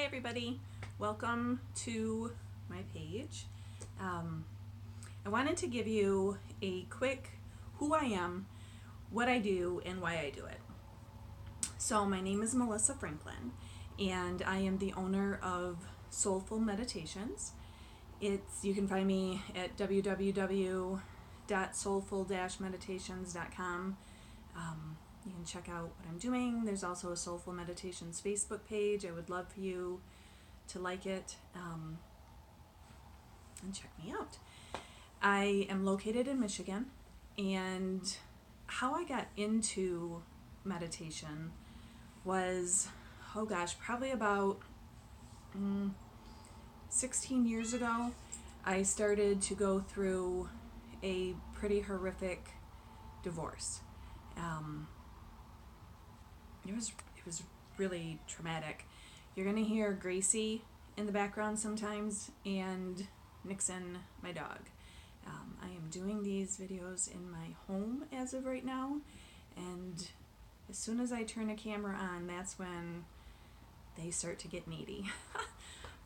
everybody, welcome to my page. I wanted to give you a quick who I am, what I do, and why I do it. So my name is Melissa Franklin, and I am the owner of Soulful Meditations. You can find me at www.soulful-meditations.com. You can check out what I'm doing. There's also a Soulful Meditations Facebook page. I would love for you to like it and check me out. I am located in Michigan, and how I got into meditation was, probably about 16 years ago. I started to go through a pretty horrific divorce. It was really traumatic. You're gonna hear Gracie in the background sometimes, and Nixon, my dog. I am doing these videos in my home as of right now, and as soon as I turn a camera on, that's when they start to get needy.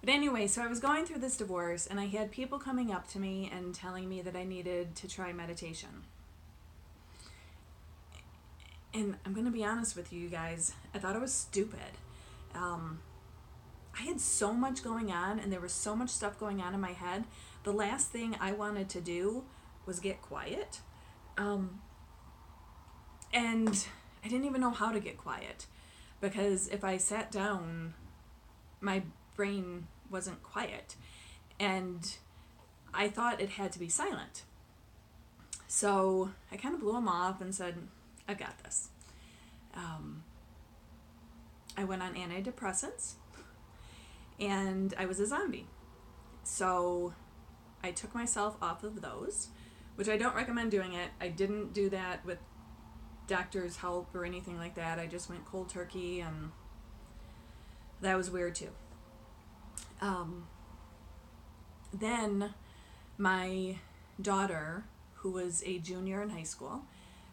But anyway, so I was going through this divorce, and I had people coming up to me and telling me that I needed to try meditation. And I'm going to be honest with you guys, I thought it was stupid. I had so much going on, and there was so much stuff going on in my head. The last thing I wanted to do was get quiet. And I didn't even know how to get quiet, because if I sat down, my brain wasn't quiet. And I thought it had to be silent. So I kind of blew them off and said, I've got this. I went on antidepressants, and I was a zombie. So I took myself off of those, which I don't recommend doing it. I didn't do that with doctor's help or anything like that. I just went cold turkey, and that was weird too. Then my daughter, who was a junior in high school,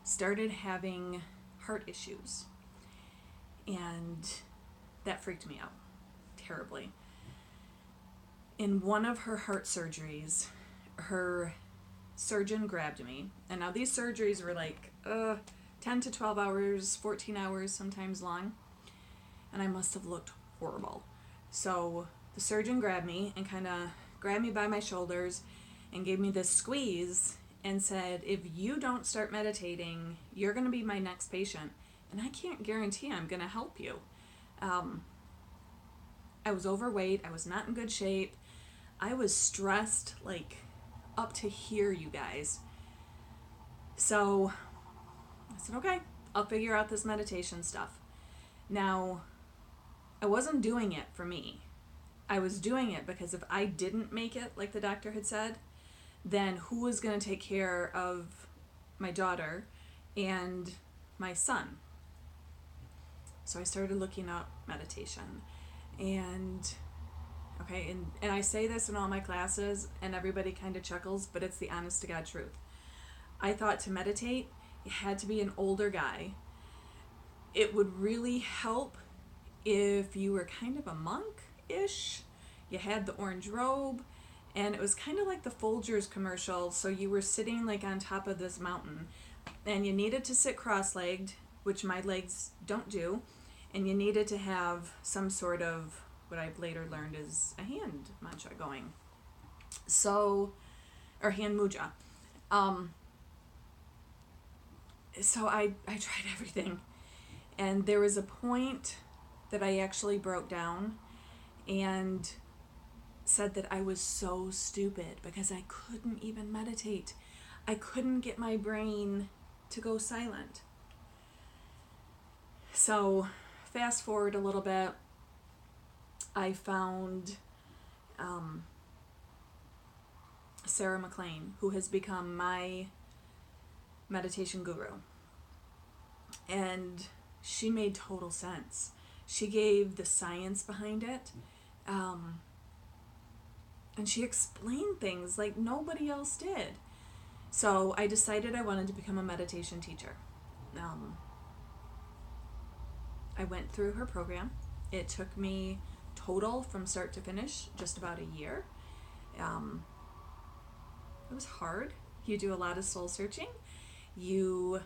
started having heart issues, and that freaked me out terribly. In one of her heart surgeries, her surgeon grabbed me, and now these surgeries were like 10 to 12 hours, 14 hours sometimes long, and I must have looked horrible. So the surgeon grabbed me and kind of grabbed me by my shoulders and gave me this squeeze and said, if you don't start meditating, you're going to be my next patient, and I can't guarantee I'm going to help you. I was overweight. I was not in good shape. I was stressed, like up to here, you guys. So I said, okay, I'll figure out this meditation stuff. Now, I wasn't doing it for me. I was doing it because if I didn't make it, like the doctor had said, then who was going to take care of my daughter and my son? So I started looking up meditation. And I say this in all my classes, and everybody kind of chuckles, but it's the honest to God truth. I thought to meditate, you had to be an older guy. It would really help if you were kind of a monk-ish. You had the orange robe, and it was kind of like the Folgers commercial. So you were sitting like on top of this mountain, and you needed to sit cross-legged, which my legs don't do, and you needed to have some sort of, what I've later learned is a hand mantra going. Or hand mudra. So I tried everything, and there was a point that I actually broke down and said that I was so stupid because I couldn't even meditate. I couldn't get my brain to go silent. So fast forward a little bit, I found Sarah McLean, who has become my meditation guru. And she made total sense. She gave the science behind it. And she explained things like nobody else did. So I decided I wanted to become a meditation teacher. I went through her program. It took me total from start to finish, just about a year. It was hard. You do a lot of soul searching. You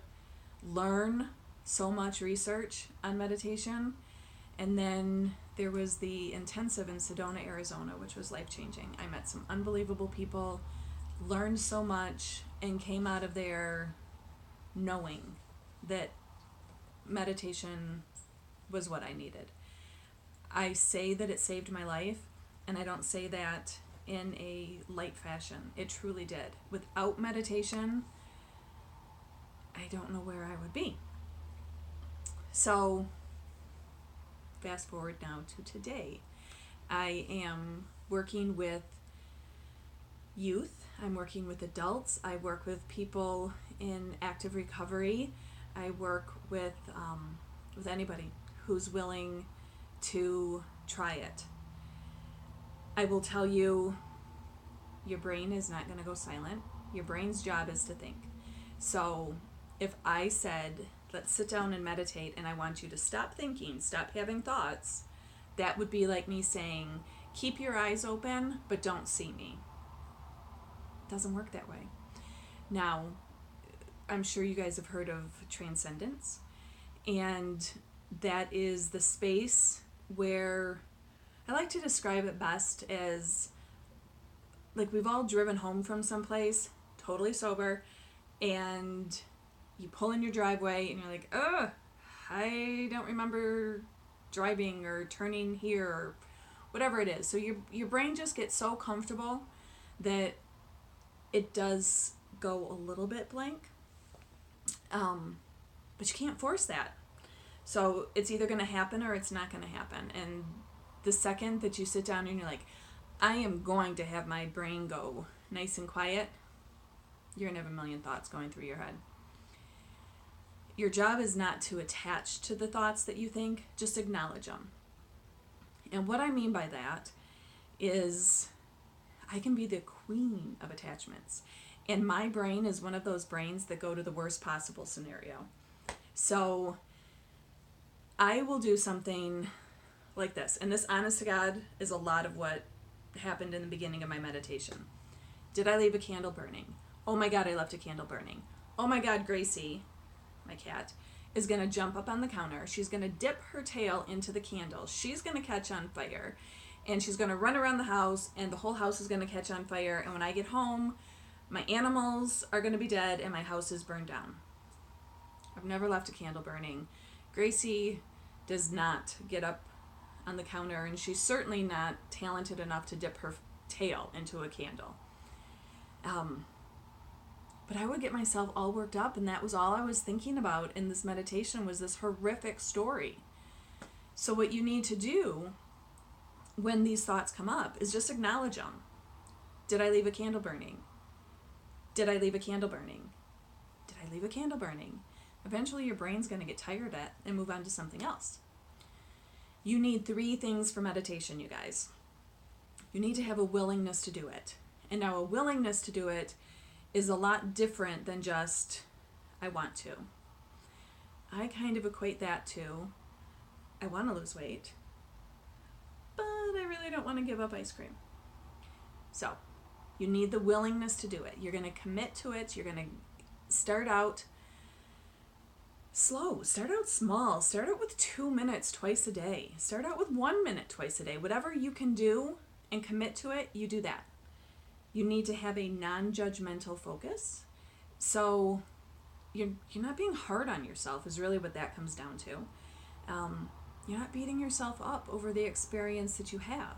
learn so much research on meditation. And then there was the intensive in Sedona, Arizona, which was life-changing. I met some unbelievable people, learned so much, and came out of there knowing that meditation was what I needed. I say that it saved my life, and I don't say that in a light fashion. It truly did. Without meditation, I don't know where I would be. So, fast forward now to today. I am working with youth. I'm working with adults. I work with people in active recovery. I work with anybody who's willing to try it. I will tell you, your brain is not going to go silent. Your brain's job is to think. So if I said, let's sit down and meditate, and I want you to stop thinking, stop having thoughts, that would be like me saying, keep your eyes open, but don't see me. It doesn't work that way. Now, I'm sure you guys have heard of transcendence, and that is the space where I like to describe it best as, like, we've all driven home from someplace, totally sober, and you pull in your driveway and you're like, I don't remember driving or turning here or whatever it is. So your brain just gets so comfortable that it does go a little bit blank. But you can't force that. So it's either going to happen or it's not going to happen. And the second that you sit down and you're like, I am going to have my brain go nice and quiet, you're going to have a million thoughts going through your head. Your job is not to attach to the thoughts that you think, just acknowledge them. And what I mean by that is I can be the queen of attachments. And my brain is one of those brains that go to the worst possible scenario. So I will do something like this. And this, honest to God, is a lot of what happened in the beginning of my meditation. Did I leave a candle burning? Oh my God, I left a candle burning. Oh my God, Gracie, my cat, is going to jump up on the counter. She's going to dip her tail into the candle. She's going to catch on fire. And she's going to run around the house, and the whole house is going to catch on fire. And when I get home, my animals are going to be dead, and my house is burned down. I've never left a candle burning. Gracie does not get up on the counter, and she's certainly not talented enough to dip her tail into a candle. But I would get myself all worked up, and that was all I was thinking about in this meditation, was this horrific story. So what you need to do when these thoughts come up is just acknowledge them. Did I leave a candle burning? Did I leave a candle burning? Did I leave a candle burning? Eventually your brain's going to get tired of it and move on to something else. You need 3 things for meditation, you guys. You need to have a willingness to do it. And now a willingness to do it is a lot different than just, I want to. I kind of equate that to, I want to lose weight, but I really don't want to give up ice cream. So, you need the willingness to do it. You're going to commit to it. You're going to start out slow. Start out small. Start out with 2 minutes twice a day. Start out with 1 minute twice a day. Whatever you can do and commit to it, you do that. You need to have a non-judgmental focus. So you're not being hard on yourself is really what that comes down to. You're not beating yourself up over the experience that you have.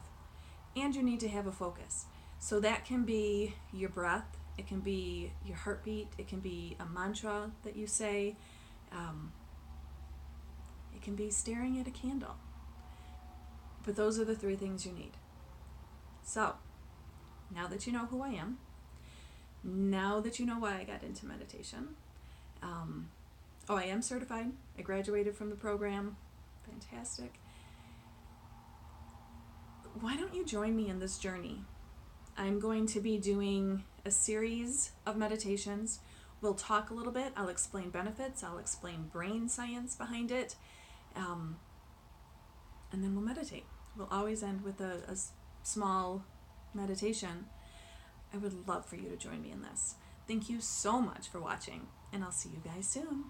And you need to have a focus. So that can be your breath. It can be your heartbeat. It can be a mantra that you say. It can be staring at a candle. But those are the 3 things you need. So, now that you know who I am, now that you know why I got into meditation, I am certified. I graduated from the program. Fantastic. Why don't you join me in this journey? I'm going to be doing a series of meditations. We'll talk a little bit. I'll explain benefits. I'll explain brain science behind it. And then we'll meditate. we'll always end with a small meditation. I would love for you to join me in this. Thank you so much for watching, and I'll see you guys soon.